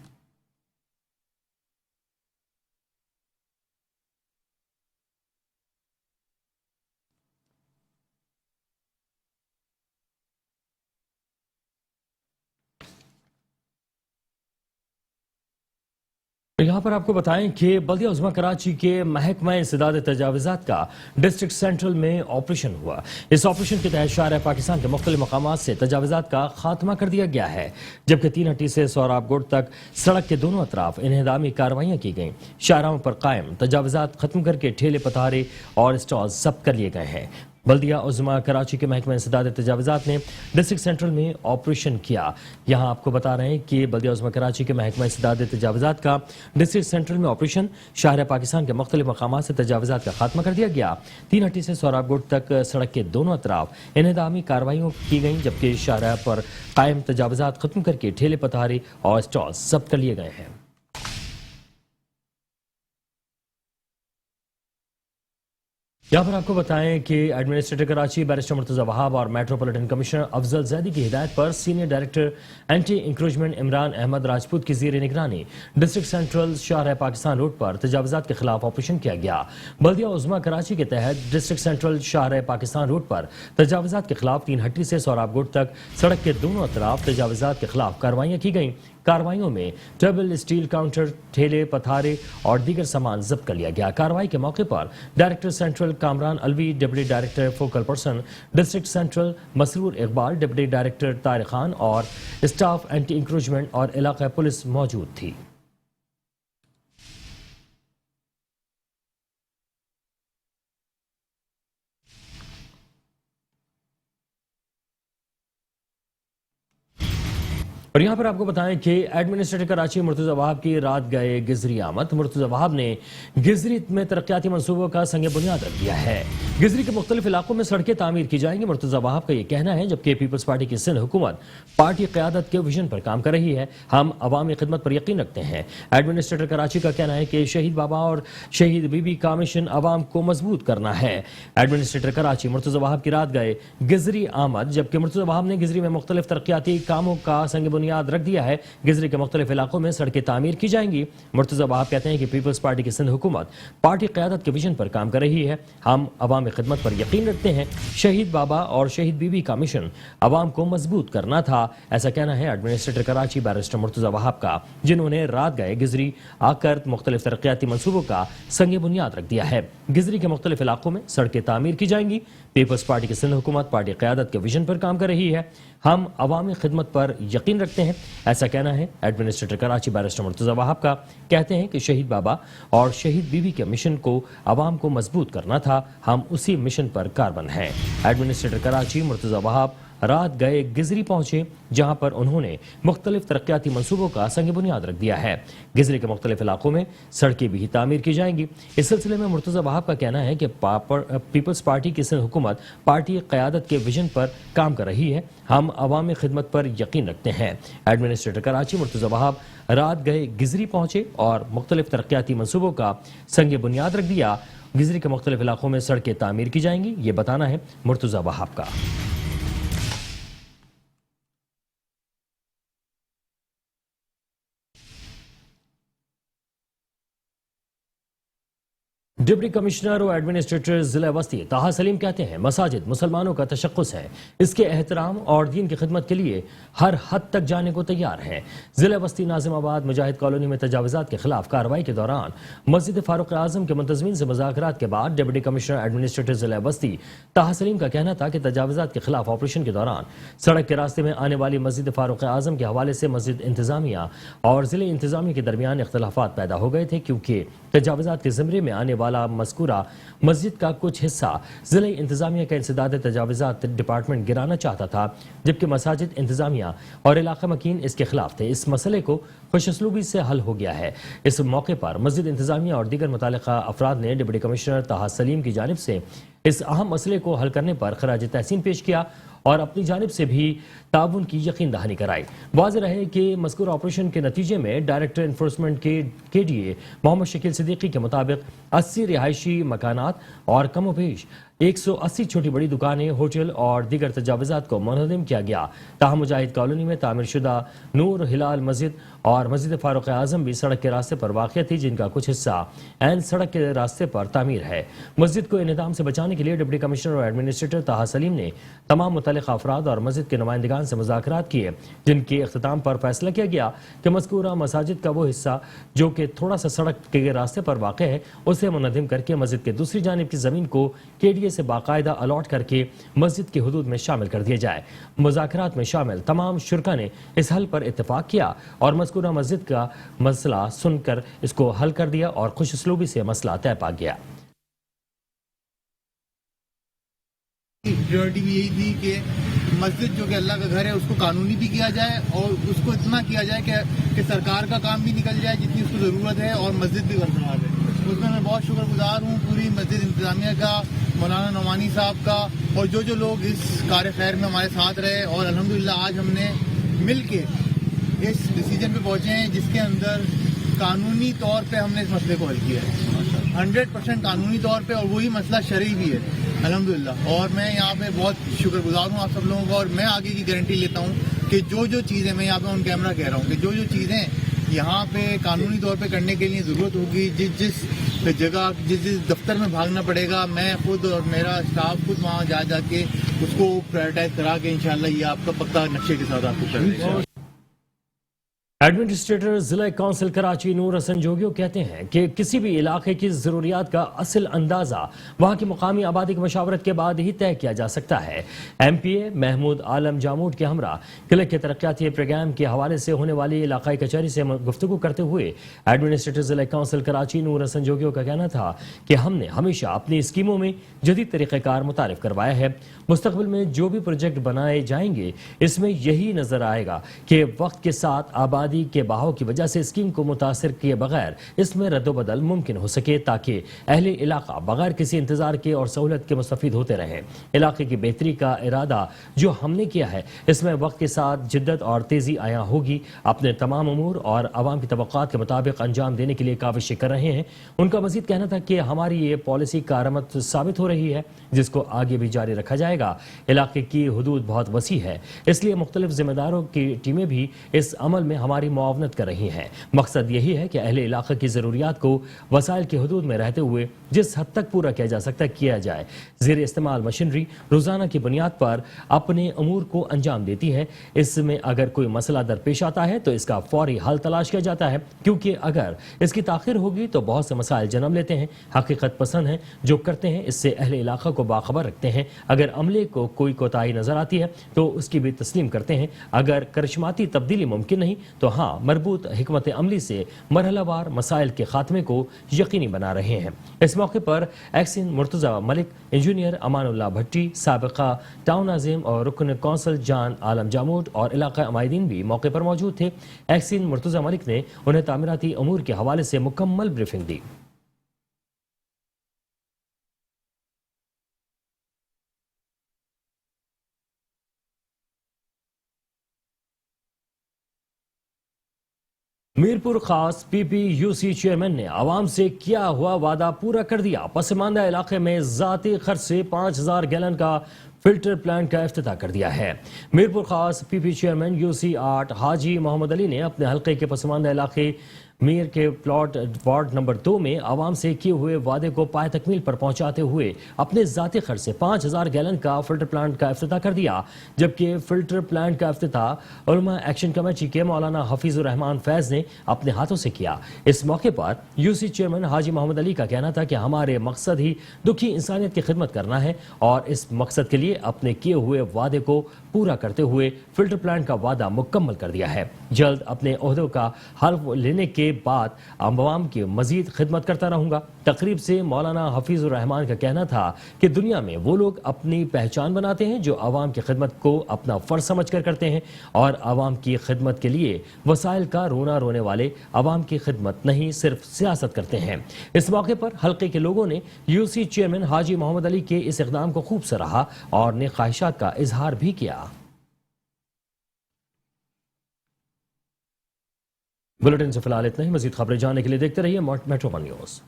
यहाँ पर आपको बताएं कि बल्दिया उज़्मा कराची के महकमा इंसदाद तजावुज़ात का डिस्ट्रिक्ट सेंट्रल में ऑपरेशन हुआ। इस ऑपरेशन के तहत शाहर पाकिस्तान के मुख्तलिफ मकामात से तजावुज़ात का खात्मा कर दिया गया है, जबकि 3 हट्टी से सोहराबगुड़ तक सड़क के दोनों अतराफ इन्हदामी कार्रवाइयाँ की गईं। शाहराहों पर कायम तजावुज़ात खत्म करके ठेले पतारे और स्टॉल जब्त कर लिए गए हैं। बल्दिया उज़्मा कराची के महकमा इंसदाद तजावुज़ात ने डिस्ट्रिक्ट सेंट्रल में ऑपरेशन किया। यहाँ आपको बता रहे हैं कि बल्दिया उज़्मा कराची के महकमा इंसदाद तजावुज़ात का डिस्ट्रिक्ट सेंट्रल में ऑपरेशन शाहर पाकिस्तान के मुख्तलिफ मकामात से तजावुज़ात का खात्मा कर दिया गया। 3 हट्टी से सोहराबगुड़ तक सड़क के दोनों अतराफ इन्हदामी कार्रवाइयों की गई, जबकि शाहर पर कायम तजावुज़ात खत्म करके ठेले पतारे और स्टॉल जब्त कर लिए गए हैं। यहाँ पर आपको बताएं कि एडमिनिस्ट्रेटर कराची बैरिस्टर मुर्तजा वहाब और मेट्रोपॉलिटन कमिश्नर अफजल जैदी की हिदायत पर senior director anti encroachment Imran Ahmed Rajput की ज़ेर निगरानी district central Shahrah Pakistan road पर तजावुज़ात के खिलाफ ऑपरेशन किया गया। बल्दिया उज़्मा कराची के तहत district central Shahrah Pakistan road पर तजावुज़ात के खिलाफ 3 हट्टी से सोहराबगुट तक सड़क के दोनों तरफ तजावुज़ात के खिलाफ कार्रवाइयाँ की गईं। कार्रवाइयों में टेबल, स्टील काउंटर, ठेले, पथारे और दीगर सामान जब्त कर लिया गया। कार्रवाई के मौके पर director central Kamran Alvi, deputy director focal person district central Masroor Iqbal, deputy director Tariq Khan और स्टाफ एंटी इंक्रोचमेंट और इलाका पुलिस मौजूद थी। और यहाँ पर आपको बताएं कि एडमिनिस्ट्रेटर कराची मुर्तजा वहाब की रात गए गिजरी आमद। मुर्तजा वहाब ने गिजरी में तरक्याती मंसूबों का संग बुनियाद रख दिया है। गिजरी के मुख्तलिफ इलाकों में सड़कें तामीर की जाएंगी, मुर्तजा वहाब का ये कहना है। जबकि पीपल्स पार्टी की सिंध हुकूमत पार्टी क़यादत के विजन पर काम कर रही है। हम अवामी खिदमत पर यकीन रखते हैं। एडमिनिस्ट्रेटर कराची का कहना है कि शहीद बाबा और शहीद बीबी का मिशन अवाम को मजबूत करना है। एडमिनिस्ट्रेटर कराची मुर्तजा वहाब की रात गए गिजरी आमद। जबकि मुर्तजा वहाब ने गिजरी में मुख्तलिफ तरक्याती कामों का संग याद रख दिया है। गिजरी के मुख्तलिफ इलाकों में सड़कें तामीर की जाएंगी। मुर्तजा वहाब कहते हैं कि पीपल्स पार्टी की सिंध हुकूमत पार्टी क़यादत के विजन पर काम कर रही है। हम अवामी खिदमत पर यकीन रखते हैं। शहीद बाबा और शहीद बीबी का मिशन अवाम को मजबूत करना था, ऐसा कहना है एडमिनिस्ट्रेटर कराची बैरिस्टर मुर्तजा वहाब का, जिन्होंने रात गए गिजरी आकर मुख्तलिफ तरक्याती मंसूबों का संग बुनियाद रख दिया है। गिजरी के मुख्तलिफ इलाकों में सड़कें तामीर की जाएंगी। पीपल्स पार्टी की सिंध हुकूमत पार्टी क़यादत के विजन पर काम कर रही है। हम अवामी खिदमत पर यकीन रखते हैं, ऐसा कहना है एडमिनिस्ट्रेटर कराची बैरिस्टर मुर्तजा वहाब का। कहते हैं कि शहीद बाबा और शहीद बीबी के मिशन को अवाम को मजबूत करना था। हम उसी मिशन पर कारबंद हैं। एडमिनिस्ट्रेटर कराची मुर्तजा वहाब रात गए गिजरी पहुंचे, जहां पर उन्होंने मुख्तलिफ तरक्याती मंसूबों का संग बुनियाद रख दिया है। गिजरी के मुख्तलिफ इलाकों में सड़कें भी तामीर की जाएंगी। इस सिलसिले में मुर्तजा वहाब का कहना है कि पीपल्स पार्टी की सिंध हुकूमत पार्टी क़यादत के विजन पर काम कर रही है। हम अवामी खिदमत पर यकीन रखते हैं। एडमिनिस्ट्रेटर कराची मुर्तजा वहाब रात गए गिजरी पहुंचे और मुख्तलिफ तरक्याती मंसूबों का संग बुनियाद रख दिया। गिजरी के मुख्तलिफ इलाकों में सड़कें तामीर की जाएंगी, ये बताना है मुर्तजा वहाब का। डिप्टी कमिश्नर और एडमिनिस्ट्रेटर जिला वस्ती ताहा सलीम कहते हैं मसाजिद मुसलमानों का तशक्कुस है, इसके एहतराम और दीन की खिदमत के लिए हर हद तक जाने को तैयार हैं। जिला वस्ती नाजिमाबाद मुजाहिद कॉलोनी में तजावुज़ात के खिलाफ कार्रवाई के दौरान मस्जिद फारूक आजम के मुंतज़मीन से मुज़ाकरात के बाद डिप्टी कमिश्नर एडमिनिस्ट्रेटर जिला वस्ती ताहा सलीम का कहना था कि तजावुज़ात के खिलाफ ऑपरेशन के दौरान सड़क के रास्ते में आने वाली मस्जिद फारूक आजम के हवाले से मस्जिद इंतजामिया और जिले इंतजामिया के दरमियान इख्तलाफात पैदा हो गए थे, क्योंकि तजावुज़ात के ज़िम्मे में आने वाला मज़कूरा मस्जिद का कुछ हिस्सा जिले इंतजामिया का इंसदाद तजावुज़ात डिपार्टमेंट गिराना चाहता था, जबकि मसाजिद इंतजामिया और इलाका मकीन इसके खिलाफ थे। इस मसले को खुशअस्लूबी से हल हो गया है। इस मौके पर मस्जिद इंतजामिया और दीगर मुतालिका अफराद ने डिप्टी कमिश्नर ताहा सलीम की जानिब से इस अहम मसले को हल करने पर खराज तहसीन पेश किया और अपनी जानिब से भी ताउन की यकीन दहानी कराई। वाज़ेह रहे कि मज़कूर ऑपरेशन के नतीजे में डायरेक्टर इन्फोर्समेंट के KDA मोहम्मद शकील सिद्दीकी के मुताबिक 80 रिहायशी मकानात और कमोबेश 180 छोटी बड़ी दुकानें, होटल और दीगर तजावुज़ात को मुनहदम किया गया। ताहम मुजाहिद कॉलोनी में तामीर शुदा नूर हिलाल मस्जिद और मस्जिद फारूक आजम भी सड़क के रास्ते पर वाक़ थी, जिनका कुछ हिस्सा ऐन सड़क के रास्ते पर तामीर है। मस्जिद को इन्हदाम से बचाने के लिए डिप्टी कमिश्नर और एडमिनिस्ट्रेटर ताहा सलीम ने तमाम मुतल्लिक़ अफराद और मस्जिद के नुमाइंदगान से मुज़ाकरात किए, जिनके इख्तिताम पर फैसला किया गया कि मज़कूरा मसाजिद का वो हिस्सा जो कि थोड़ा सा सड़क के रास्ते पर वाक़ है, उसे मुनहदम करके मस्जिद के दूसरी जानिब की ज़मीन को KDA से बाकायदा अलॉट करके मस्जिद की हुदूद में शामिल कर दिया जाए। मुज़ाकरात में शामिल तमाम शुरका ने इस हल पर इत्तेफाक किया और मज़कूरा मस्जिद का मसला सुनकर इसको हल कर दिया और खुशअस्लूबी से मसला तय पा गया। प्रायोरिटी भी यही थी कि मस्जिद जो कि अल्लाह का घर है उसको कानूनी भी किया जाए और उसको इतना किया जाए कि सरकार का काम भी निकल जाए जितनी उसको ज़रूरत है और मस्जिद भी बरकरार है। उसमें मैं बहुत शुक्रगुजार हूँ पूरी मस्जिद इंतज़ामिया का, मौलाना नौमानी साहब का और जो लोग इस कार्य खैर में हमारे साथ रहे और अल्हम्दुलिल्लाह आज हमने मिल के इस डिसीजन पे पहुँचे हैं जिसके अंदर कानूनी तौर पे हमने इस मसले को हल किया है, 100% कानूनी तौर पे, और वही मसला शरई भी है अल्हम्दुलिल्लाह। और मैं यहाँ पे बहुत शुक्रगुजार हूँ आप सब लोगों का, और मैं आगे की गारंटी लेता हूँ कि जो चीज़ें मैं यहाँ पे ऑन कैमरा कह रहा हूँ कि जो चीज़ें यहाँ पे कानूनी तौर पे करने के लिए ज़रूरत होगी, जिस जगह जिस दफ्तर में भागना पड़ेगा, मैं खुद और मेरा स्टाफ खुद वहाँ जाके उसको प्रायोरिटाइज करा के इंशाल्लाह ये आपका पक्का नक्शे के साथ आपको कर देंगे। एडमिनिस्ट्रेटर जिला कौंसिल कराची नूर हसन जोगियो कहते हैं कि किसी भी इलाके की ज़रूरियात का असल अंदाज़ा वहाँ की मुकामी आबादी की मशावरत के बाद ही तय किया जा सकता है। MPA महमूद आलम जामूद के हमरा किले के तरक्याती प्रोग्राम के हवाले से होने वाली इलाकाई कचहरी से गुफ्तगू करते हुए एडमिनिस्ट्रेटर जिला कौंसिल कराची नूर हसन जोगियो का कहना था कि हमने हमेशा अपनी स्कीमों में जदीद तरीक़ेकार मुतारिफ करवाया है। मुस्तक़बिल में जो भी प्रोजेक्ट बनाए जाएंगे इसमें यही नज़र आएगा कि वक्त के साथ आबादी के बहाव की वजह से स्कीम को मुतासर किए बगैर इसमें रद्दोबदल मुमकिन हो सके, ताकि अहले इलाका बगैर किसी इंतजार के और सहूलत के मुस्तफीद होते रहें। इलाके की बेहतरी का इरादा जो हमने किया है इसमें वक्त के साथ जिद्दत और तेजी आया होगी। अपने तमाम अमूर और आवाम की तवक्कात के मुताबिक अंजाम देने के लिए काविशें कर रहे हैं। उनका मजीद कहना था कि हमारी ये पॉलिसी कारआमद साबित हो रही है, जिसको आगे भी जारी रखा जाएगा। इलाके की हुदूद बहुत वसी है, इसलिए मुख्तलिफ जिम्मेदारों की टीमें भी इस अमल में हमारी मुआवनत कर रही हैं। मकसद यही है कि अहले इलाके की ज़रूरियात को वसाइल की हुदूद में रहते हुए जिस हद तक पूरा किया जा सकता है किया जाए। ज़ेर इस्तेमाल मशीनरी रोज़ाना की बुनियाद पर अपने अमूर को अंजाम देती है। इसमें अगर कोई मसला दरपेश आता है तो इसका फौरी हल तलाश किया जाता है, क्योंकि अगर इसकी ताख़िर होगी तो बहुत से मसाइल जन्म लेते हैं। हकीकत पसंद हैं जो करते हैं, इससे अहले इलाका को बाखबर रखते हैं। अगर अमले को कोई कोताही नजर आती है तो उसकी भी तस्लीम करते हैं। अगर करिश्माती तब्दीली मुमकिन नहीं तो हाँ, मरबूत हिकमत अमली से मरहलावार मसाइल के खात्मे को यकीनी बना रहे हैं। इस मौके पर एक्सिन मुर्तज़ा मलिक, इंजीनियर अमानुल्लाह भट्टी, साबिका टाउन नाज़िम और रुकन कौंसल जान आलम जामूद और इलाका अमायदीन भी मौके पर मौजूद थे। एक्सिन मुर्तज़ा मलिक ने उन्हें तामीराती अमूर के हवाले से मुकम्मल ब्रीफिंग दी। मीरपुर खास PPUC चेयरमैन ने आवाम से किया हुआ वादा पूरा कर दिया। पसमानदा इलाके में ज़ाती खर्च से 5000 गैलन का फिल्टर प्लांट का इफ्तिताह कर दिया है। मीरपुर खास PP चेयरमैन UC 8 हाजी मोहम्मद अली ने अपने हल्के के पसमानदा इलाके मीर के प्लॉट वार्ड नंबर 2 में आवाम से किए हुए वादे को पाए तकमील पर पहुंचाते हुए अपने ज़ाती खर्च से 5000 गैलन का फिल्टर प्लांट का इफ्तिताह कर दिया। जबकि फिल्टर प्लांट का इफ्तिताह उलमा एक्शन कमेटी के मौलाना हफीजुर रहमान फैज़ ने अपने हाथों से किया। इस मौके पर UC चेयरमैन हाजी मोहम्मद अली का कहना था कि हमारे मकसद ही दुखी इंसानियत की खिदमत करना है और इस मकसद के लिए अपने किए हुए वादे को पूरा करते हुए फिल्टर प्लांट का वादा मुकम्मल कर दिया है। जल्द अपने ओहदों का हल्फ लेने के बाद अवाम की मजीद खिदमत करता रहूंगा। तकरीब से मौलाना हफीजुर रहमान का कहना था कि दुनिया में वो लोग अपनी पहचान बनाते हैं जो अवाम की खिदमत को अपना फर्ज समझ कर करते हैं और अवाम की खिदमत के लिए वसाइल का रोना रोने वाले अवाम की खिदमत नहीं सिर्फ सियासत करते हैं। इस मौके पर हल्के के लोगों ने UC चेयरमैन हाजी मोहम्मद अली के इस इक़दाम को खूब सराहा और नेक ख्वाहिशात का इजहार भी किया। बुलेटिन से फिलहाल इतना ही। मजीद खबरें जानने के लिए देखते रहिए मेट्रो वन न्यूज़।